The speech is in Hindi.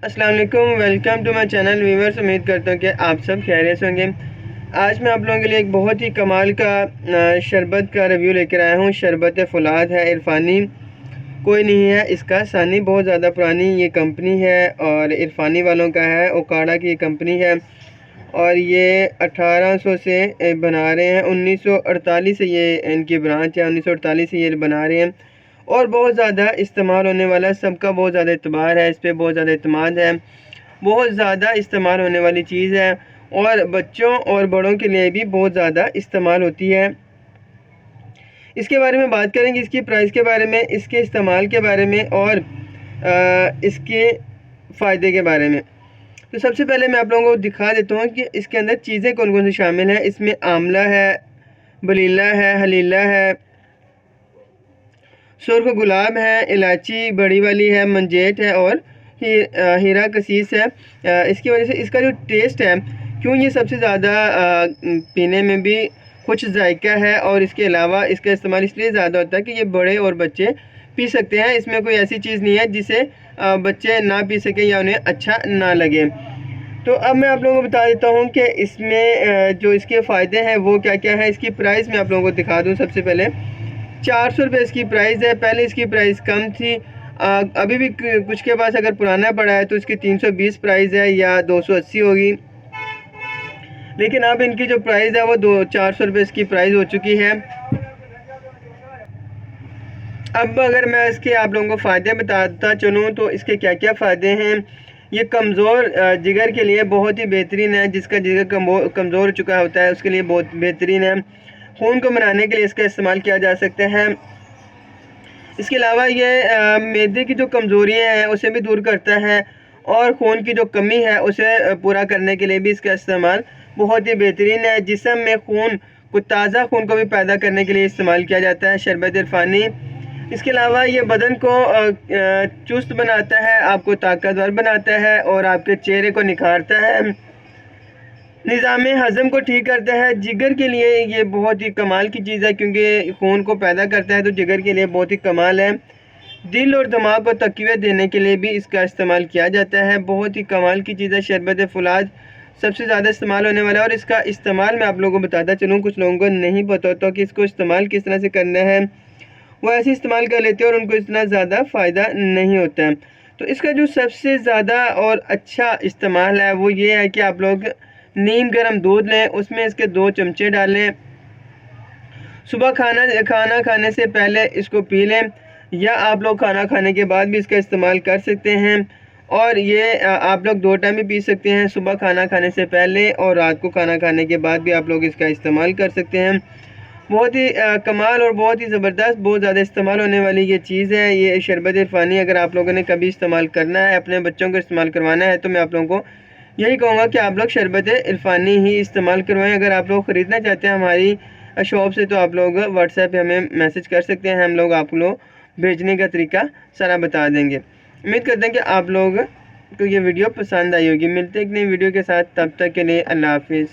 अस्सलाम वालेकुम, welcome to my channel viewers. उम्मीद करता हूँ कि आप सब खैरियत से होंगे। आज मैं आप लोगों के लिए एक बहुत ही कमाल का शरबत का रिव्यू लेकर आया हूँ। शरबत फुलाद है, इरफानी कोई नहीं है इसका सानी। बहुत ज़्यादा पुरानी ये कंपनी है और इरफानी वालों का है, ओकाड़ा की कंपनी है और ये 1800 से बना रहे हैं। 1948 से ये इनकी ब्रांच है, 1948 से ये बना रहे हैं और बहुत ज़्यादा इस्तेमाल होने वाला है। सबका बहुत ज़्यादा एतबार है, इस पर बहुत ज़्यादा एतमाद है, बहुत ज़्यादा इस्तेमाल होने वाली चीज़ है और बच्चों और बड़ों के लिए भी बहुत ज़्यादा इस्तेमाल होती है। इसके बारे में बात करेंगे, इसकी प्राइस के बारे में, इसके इस्तेमाल के बारे में और इसके फ़ायदे के बारे में। तो सबसे पहले मैं आप लोगों को दिखा देता हूँ कि इसके अंदर चीज़ें कौन कौन सी शामिल हैं। इसमें आंवला है, बलीला है, हलीला है, सुर्ख गुलाब है, इलायची बड़ी वाली है, मंजेट है और हीरा कसीस है। इसकी वजह से इसका जो टेस्ट है, क्यों ये सबसे ज़्यादा पीने में भी कुछ जायका है और इसके अलावा इसका इस्तेमाल इसलिए ज़्यादा होता है कि ये बड़े और बच्चे पी सकते हैं। इसमें कोई ऐसी चीज़ नहीं है जिसे बच्चे ना पी सकें या उन्हें अच्छा ना लगे। तो अब मैं आप लोगों को बता देता हूँ कि इसमें जो इसके फ़ायदे हैं वो क्या क्या है। इसकी प्राइस मैं आप लोगों को दिखा दूँ। सबसे पहले 400 रुपये इसकी प्राइस है। पहले इसकी प्राइस कम थी, अभी भी कुछ के पास अगर पुराना पड़ा है तो इसकी 320 प्राइस है या 280 होगी, लेकिन अब इनकी जो प्राइस है वो 400 रुपये इसकी प्राइस हो चुकी है। अब अगर मैं इसके आप लोगों को फ़ायदे बताता चलूँ तो इसके क्या क्या फ़ायदे हैं। ये कमज़ोर जिगर के लिए बहुत ही बेहतरीन है। जिसका जिगर कमज़ोर हो चुका होता है उसके लिए बहुत बेहतरीन है। खून को बनाने के लिए इसका इस्तेमाल किया जा सकता है। इसके अलावा ये मैदे की जो कमज़ोरियाँ हैं उसे भी दूर करता है और खून की जो कमी है उसे पूरा करने के लिए भी इसका इस्तेमाल बहुत ही बेहतरीन है। जिस्म में खून को, ताज़ा खून को भी पैदा करने के लिए इस्तेमाल किया जाता है शरबत इरफानी। इसके अलावा ये बदन को चुस्त बनाता है, आपको ताकतवर बनाता है और आपके चेहरे को निखारता है। निज़ाम हज़म को ठीक करता है। जिगर के लिए ये बहुत ही कमाल की चीज़ है क्योंकि खून को पैदा करता है, तो जिगर के लिए बहुत ही कमाल है। दिल और दिमाग को तक़वियत देने के लिए भी इसका इस्तेमाल किया जाता है। बहुत ही कमाल की चीज़ है। शरबत फुलाद सबसे ज़्यादा इस्तेमाल होने वाला है और इसका इस्तेमाल मैं आप लोगों को बताता चलूँ। कुछ लोगों को नहीं पता होता कि इसको इस्तेमाल किस तरह से करना है, वो ऐसे इस्तेमाल कर लेते हैं और उनको इतना ज़्यादा फ़ायदा नहीं होता है। तो इसका जो सबसे ज़्यादा और अच्छा इस्तेमाल है वो ये है कि आप लोग नीम गर्म दूध लें, उसमें इसके 2 चमचे डालें, सुबह खाना खाने से पहले इसको पी लें या आप लोग खाना खाने के बाद भी इसका इस्तेमाल कर सकते हैं। और ये आप लोग 2 टाइम भी पी सकते हैं, सुबह खाना खाने से पहले और रात को खाना खाने के बाद भी आप लोग इसका इस्तेमाल कर सकते हैं। बहुत ही कमाल और बहुत ही ज़बरदस्त, बहुत ज़्यादा इस्तेमाल होने वाली ये चीज़ है। ये शरबत इरफानी अगर आप लोगों ने कभी इस्तेमाल करना है, अपने बच्चों को इस्तेमाल करवाना है, तो मैं आप लोगों को यही कहूँगा कि आप लोग शरबत इरफानी ही इस्तेमाल करवाएं। अगर आप लोग ख़रीदना चाहते हैं हमारी शॉप से तो आप लोग व्हाट्सएप पे हमें मैसेज कर सकते हैं, हम लोग आप लोग भेजने का तरीका सारा बता देंगे। उम्मीद करते हैं कि आप लोग को ये वीडियो पसंद आई होगी। मिलते हैं एक नई वीडियो के साथ, तब तक के लिए अल्लाह हाफिज़।